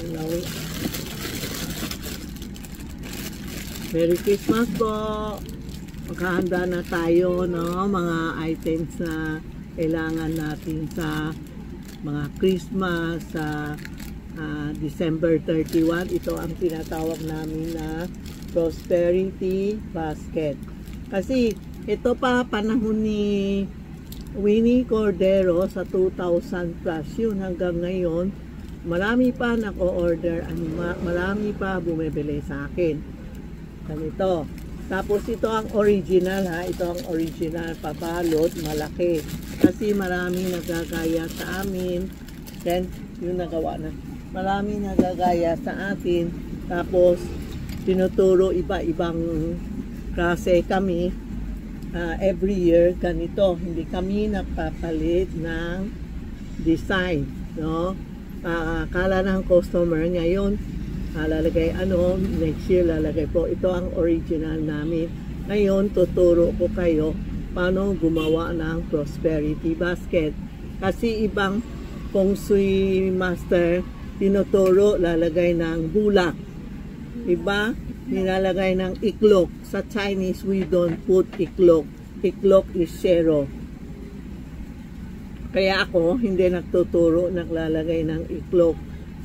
Hello. Merry Christmas po. Maghahanda na tayo, no, mga items na kailangan natin sa mga Christmas sa December 31. Ito ang tinatawag namin na prosperity basket. Kasi ito pa panahon ni Winnie Cordero sa 2000 plus yun hanggang ngayon. Marami pa nako-order, marami pa bumibili sa akin. Ganito. Tapos ito ang original, ha. Ito ang original, pabalot, malaki. Kasi marami nagagaya sa amin. Then, yung nagawa na. Marami nagagaya sa atin. Tapos, tinuturo iba-ibang klase kami. Every year, ganito. Hindi kami nagpapalit ng design, no? Akala ng customer ngayon, lalagay next year lalagay po. Ito ang original namin. Ngayon, tuturo ko kayo paano gumawa ng prosperity basket. Kasi ibang feng shui master, tinuturo lalagay ng bulak. Iba, nilalagay ng iklok. Sa Chinese, we don't put iklok. Iklok is zero. Kaya ako, hindi nagtuturo, naglalagay ng iklok.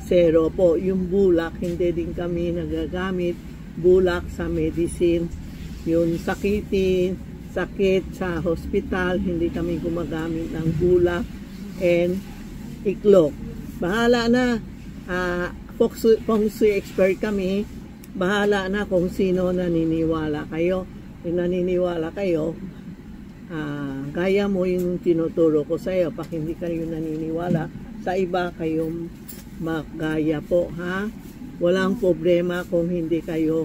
Zero po. Yung bulak, hindi din kami nagagamit. Bulak sa medicine. Yung sakit sa hospital, hindi kami gumagamit ng bulak and iklok. Bahala na. Feng Shui expert kami. Bahala na kung sino naniniwala kayo. Kung naniniwala kayo, gaya mo yung tinuturo ko sa iyo. Pag hindi kayo naniniwala, sa iba kayong magaya po, ha? Walang problema kung hindi kayo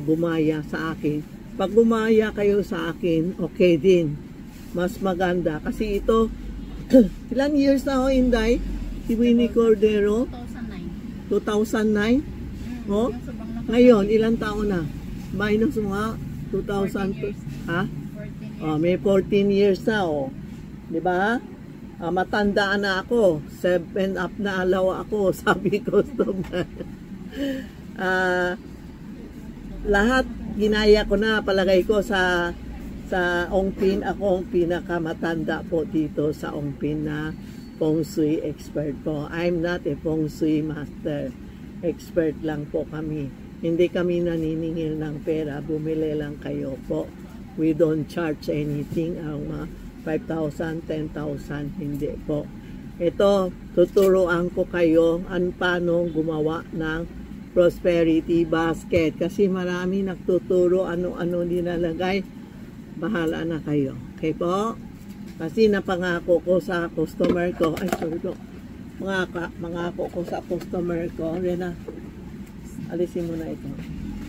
gumaya sa akin. Pag gumaya kayo sa akin, okay din. Mas maganda. Kasi ito, ilan years na ho, Inday? Si Winnie Cordero? 2009. 2009? Oh? Ngayon, ilang taon na? Minus mga 2000, ha? Oh, may 14 years na, oh. Diba? Matandaan na ako. 7 up na alaw ako, sabi customer. Lahat ginaya ko na, palagay ko sa Ongpin. Ako ang pinakamatanda po dito sa Ongpin na Feng Shui expert po. I'm not a Feng Shui master. Expert lang po kami. Hindi kami naniningil ng pera. Bumili lang kayo po. We don't charge anything. Ang 5,000, 10,000, hindi po. Ito, tuturuan ko kayo paano gumawa ng prosperity basket. Kasi marami nagtuturo ano-ano nilalagay. Bahala na kayo. Okay po? Kasi napangako ko sa customer ko. Ay, sorry po. Mangako ko sa customer ko. Rena, alisin mo na ito.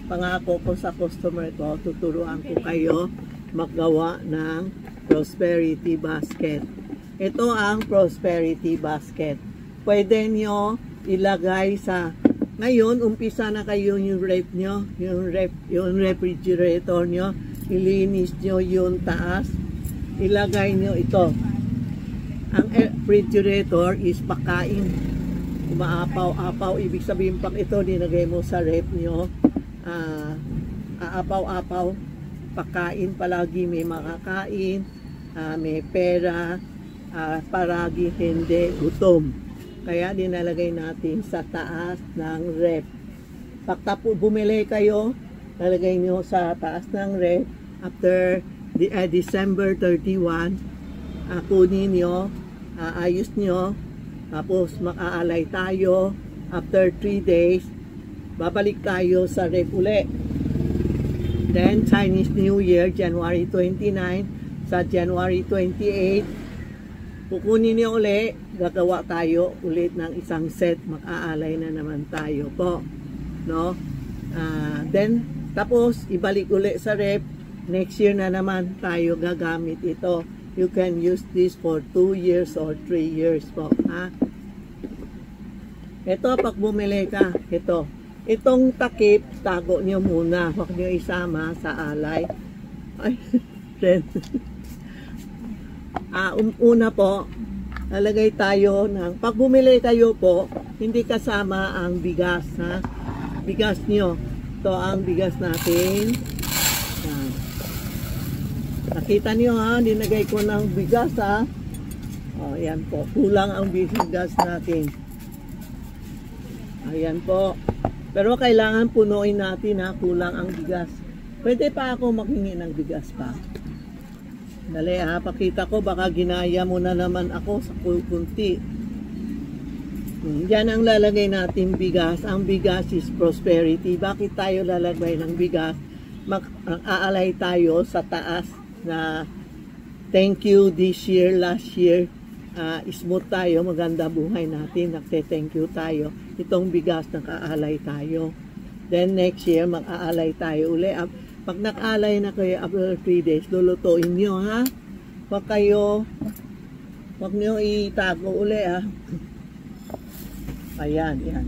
Pangako ko sa customer ko, tuturuan ko kayo maggawa ng prosperity basket. Ito ang prosperity basket. Pwede nyo ilagay sa, ngayon, umpisa na kayo yung ref nyo, yung refrigerator nyo, ilinis nyo yung taas, ilagay nyo ito. Ang refrigerator is pakain. Umaapaw-apaw, ibig sabihin pag ito dinagay mo sa ref nyo, aapaw-apaw, pakain palagi, may makakain, may pera, palagi hindi gutom. Kaya dinalagay natin sa taas ng ref. Pagtapos bumili kayo, lalagay nyo sa taas ng ref. After December 31, kunin nyo, ayos nyo, tapos makaalay tayo. After 3 days, babalik tayo sa ref uli. Then, Chinese New Year, January 29, sa January 28, kukunin niyo uli, gagawa tayo ulit ng isang set, mag-aalay na naman tayo po. No? Then, tapos, ibalik uli sa ref, next year na naman tayo gagamit ito. You can use this for 2 years or 3 years po. Ha? Ito, pag bumili ka, ito. Itong takip, tago nyo muna. Huwag nyo isama sa alay. Ay, friend. Una po, lalagay tayo ng, pag bumili kayo po, hindi kasama ang bigas, ha? Bigas nyo. Ito ang bigas natin. Yan. Nakita nyo, ha? Dinagay ko ng bigas, ha? O, yan po. Kulang ang bigas natin. Ayan po. Pero kailangan punuin natin, ha? Kulang ang bigas. Pwede pa ako makingi ng bigas pa. Dali, ha? Pakita ko. Baka ginaya mo na naman ako sa kunti. Diyan ang lalagay natin bigas. Ang bigas is prosperity. Bakit tayo lalagay ng bigas? Mag-aalay tayo sa taas na thank you this year, last year. Smooth tayo, maganda buhay natin. Nagte-thank you tayo. Itong bigas, nag-aalay tayo. Then next year, mag-aalay tayo uli. Pag nag-aalay na kayo after 3 days, lulutuin nyo, ha? Huwag nyo itago uli, ha? Ayan, yan.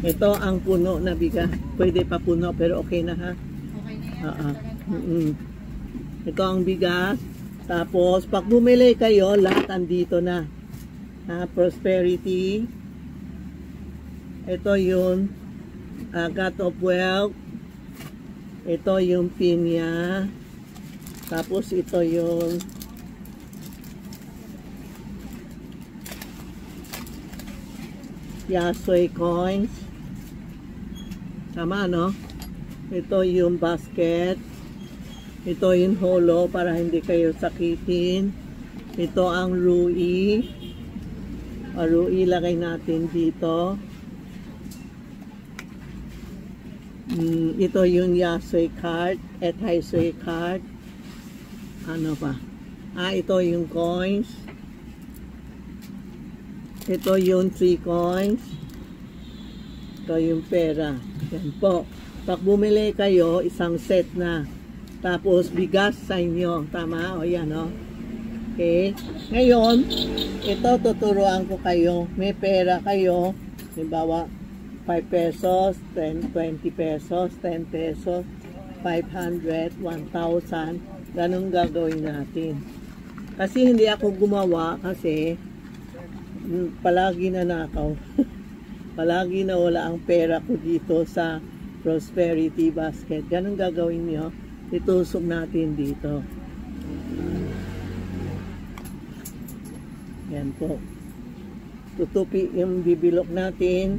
Ito ang puno na bigas. Pwede pa puno, pero okay na, ha? Okay na yan. Ito ang bigas. Tapos, pag bumili kayo, lahat andito na. Prosperity. Ito yung God of Wealth. Ito yung pinya. Tapos, ito yung Yasui coins. Tama, no? Ito yung basket. Ito yung holo para hindi kayo sakitin. Ito ang rui. Rui lagay natin dito. Ito yung Yasui card at Haisui card. Ano pa? Ito yung coins. Ito yung 3 coins. Ito yung pera. Yan po. Pag bumili kayo, isang set na. Tapos, bigas sa inyo. Tama? O yan, o. Okay. Ngayon, ito tuturuan ko kayo. May pera kayo. Halimbawa, 5 pesos, 10, 20 pesos, 10 pesos, 500, 1,000. Ganun gagawin natin. Kasi hindi ako gumawa kasi palagi na nakaw. Palagi na wala ang pera ko dito sa prosperity basket. Ganun gagawin nyo. Itusok natin dito. Yan po. Tutupi yung bibilok natin.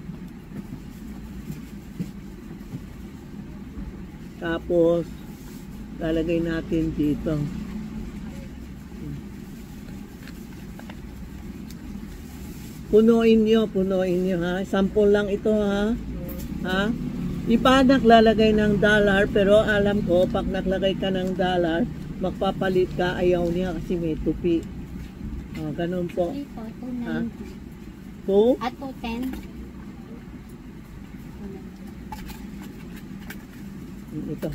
Tapos lalagay natin dito. Punuin nyo ha. Sample lang ito ha. Ha? Iba naglalagay ng dollar, pero alam ko, pag naglagay ka ng dollar, magpapalit ka, ayaw niya kasi may tupi. Ganun po. Ha? 2? At 210. Ito.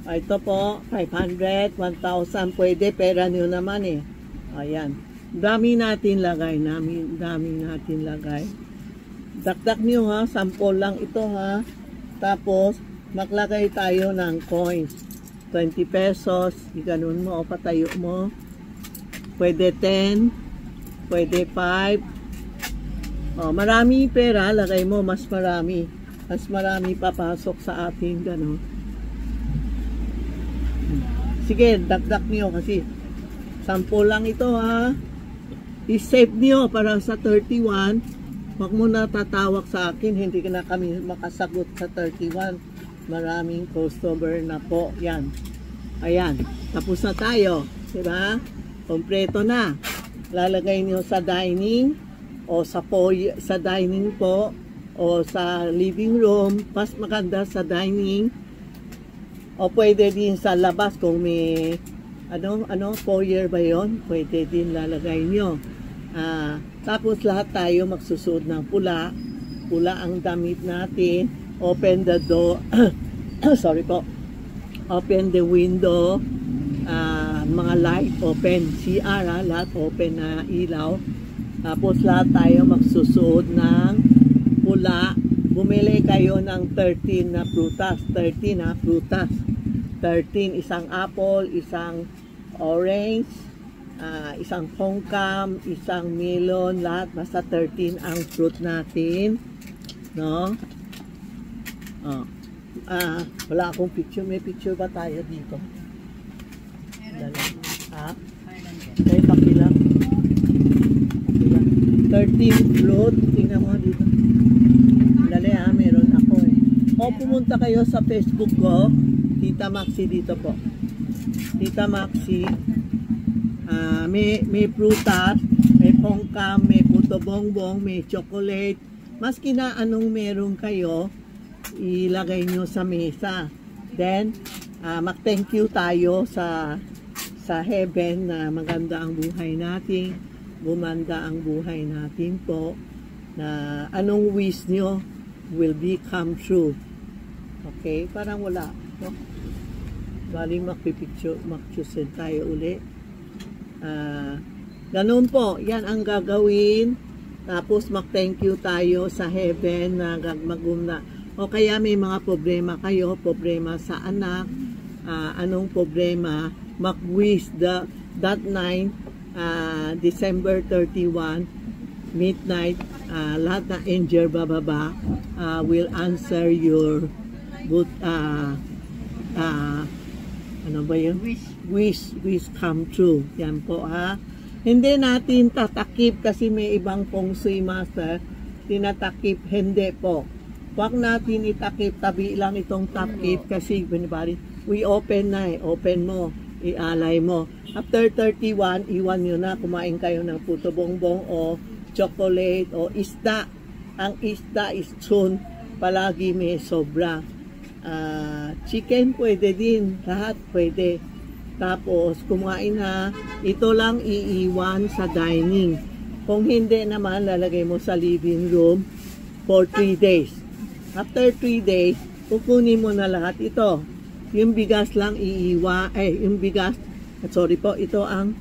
Ito po, 500, 1,000, pwede, pera nyo naman eh. Ayan. Dami natin lagay. Dami natin lagay. Dakdak nyo ha. Sample lang ito ha. Tapos, maglagay tayo ng coins. 20 pesos. Ganun mo o patayo mo. Pwede 10. Pwede 5. Marami pera. Lagay mo. Mas marami. Mas marami papasok sa atin. Ganun. Sige, dakdak nyo kasi sample lang ito ha. I-save nyo para sa 31. Huwag mo na tatawag sa akin. Hindi na kami makasagot sa 31. Maraming customer na po. Yan. Ayan. Tapos na tayo. Diba? Kompleto na. Lalagay nyo sa dining o sa dining po o sa living room. Mas maganda sa dining. O pwede din sa labas kung may foyer ba yun? Pwede din lalagay nyo. Tapos lahat tayo magsusuot ng pula. Pula ang damit natin. Open the door. Sorry po. Open the window. Mga light open. CR lahat open na ilaw. Tapos lahat tayo magsusuot ng pula. Bumili kayo ng 13 na prutas. 13 na prutas. 13, isang apple, isang orange, isang pongkam, isang melon, lahat basta 13 ang fruit natin, no? Wala akong picture. May picture ba tayo dito? Dala. Okay, pakilang. 13 fruit. Tingnan mo dito. Dali meron ako eh. O pumunta kayo sa Facebook ko, Tita Maxi dito po. Tita Maxi. May prutas, may pongkam, may puto bongbong, may chocolate. Maski na anong meron kayo, ilagay nyo sa mesa. Then, mag-thank you tayo sa heaven na maganda ang buhay natin, gumanda ang buhay natin po, na anong wish nyo will become true. Okay? Parang wala. No? Baling magpipicture, mag-choose tayo uli. Ganun po. Yan ang gagawin. Tapos mag-thank you tayo sa heaven na magumna. O kaya may mga problema kayo, problema sa anak, anong problema, mag-wish that night, December 31, midnight, lahat na angel bababa will answer your good, ano ba yun? Wish come true. Yan po ha. Hindi natin tatakip kasi may ibang feng shui master, tinatakip, hindi po. Huwag natin itakip, tabi lang itong takip kasi we open na eh. Open mo, ialay mo. After 31, iwan nyo na, kumain kayo ng puto bongbong o chocolate o isda. Ang isda is soon, palagi may sobra. Chicken pwede din, lahat pwede. Tapos kumain na, ito lang iiwan sa dining. Kung hindi naman, lalagay mo sa living room for 3 days. After 3 days, kukunin mo na lahat ito. Yung bigas lang yung bigas, sorry po, ito ang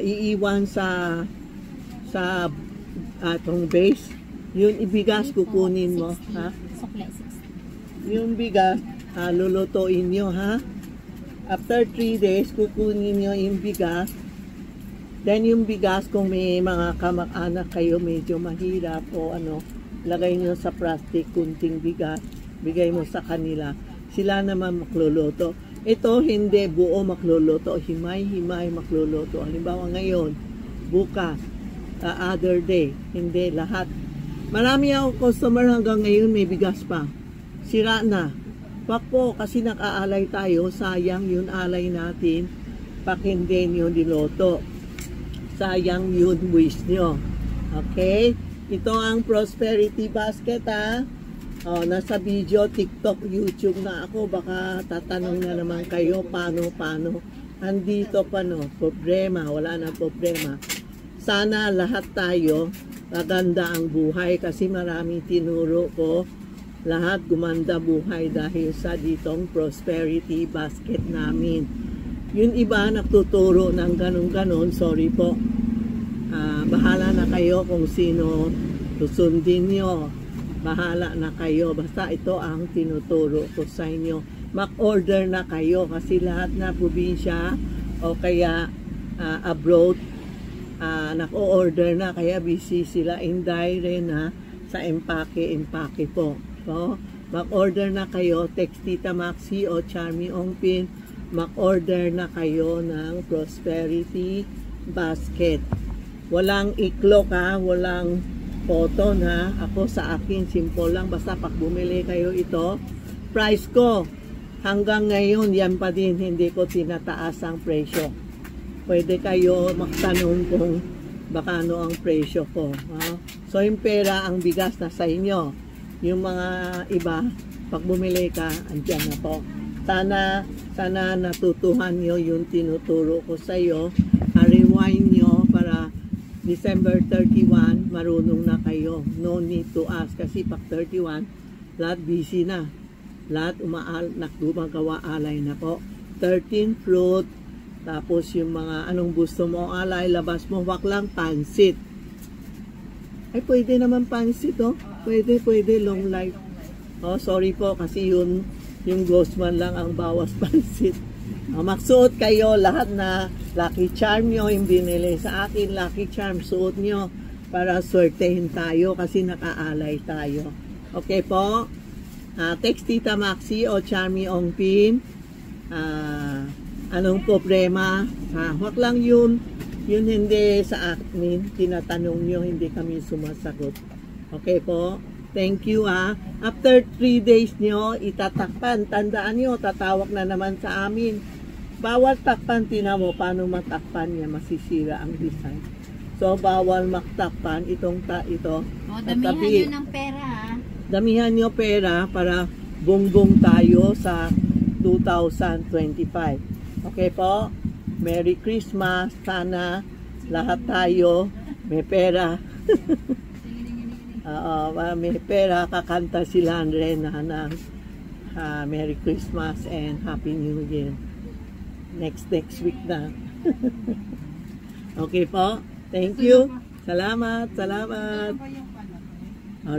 iiwan sa itong base. Yung ibigas kukunin mo, ha? Yung bigas, lulutuin nyo, ha? After 3 days, kukunin nyo yung bigas. Then yung bigas, kung may mga kamag-anak kayo medyo mahirap o ano, lagay nyo sa plastic, kunting bigas, bigay mo sa kanila. Sila naman magluluto. Ito, hindi buo magluluto. Himay-himay magluluto. Halimbawa ngayon, bukas, other day, hindi lahat. Marami ako customer hanggang ngayon may bigas pa. Sira na. Wag po, kasi nakaalay tayo, sayang yun alay natin, pag hindi nyo niloto. Sayang yun wish nyo. Okay? Ito ang prosperity basket, ha? Nasa video, TikTok, YouTube na ako, baka tatanong na naman kayo, paano? Andito pa no, problema, wala na problema. Sana lahat tayo, maganda ang buhay, kasi maraming tinuro ko, lahat gumanda buhay dahil sa ditong prosperity basket namin. Yung iba nagtuturo ng ganon-ganon, sorry po. Bahala na kayo kung sino susundin nyo. Bahala na kayo. Basta ito ang tinuturo ko sa inyo. Mag-order na kayo kasi lahat na probinsya o kaya abroad, nag-order na, kaya busy sila, indirect na sa empake po. So, mag-order na kayo, text Tita Maxi o Charmy Ongpin, mag-order na kayo ng prosperity basket. Walang iklok, ha, walang photo na. Ako sa akin, simple lang, basta pag bumili kayo ito, price ko, hanggang ngayon, yan pa din, hindi ko tinataas ang presyo. Pwede kayo magtanong kung baka ano ang presyo ko. Ha? So, yung pera, ang bigas na sa inyo. Yung mga iba, pag bumili ka, andyan na po. Sana natutuhan nyo yung tinuturo ko sa iyo. Rewind nyo para December 31, marunong na kayo. No need to ask kasi pag 31, lahat busy na. Lahat gumagawa alay na po. 13 fruit, tapos yung mga anong gusto mo alay, labas mo, wag lang pansit. Ay, pwede naman pansit, oh. Pwede, long life. Oh, sorry po, kasi yung Gosman lang ang bawas pansit. Magsuot kayo lahat na lucky charm nyo, yung binili sa akin, lucky charm, suot nyo para swertehin tayo kasi nakaalay tayo. Okay po? Text Tita Maxi o Charmy Ongpin. Anong problema? Wag lang yun hindi sa amin, tinatanong nyo, hindi kami sumasagot. Okay po? Thank you After 3 days nyo, itatakpan. Tandaan nyo, tatawag na naman sa amin. Bawal takpan, tina mo, paano matakpan niya, masisira ang design. So, bawal maktakpan itong ito. Damihan nyo ng pera Damihan nyo pera para bongbong tayo sa 2025. Okay po? Merry Christmas. Sana lahat tayo may pera. May pera. Kakanta sila Rena ng Merry Christmas and Happy New Year. Next week na. Okay po? Thank you. Salamat.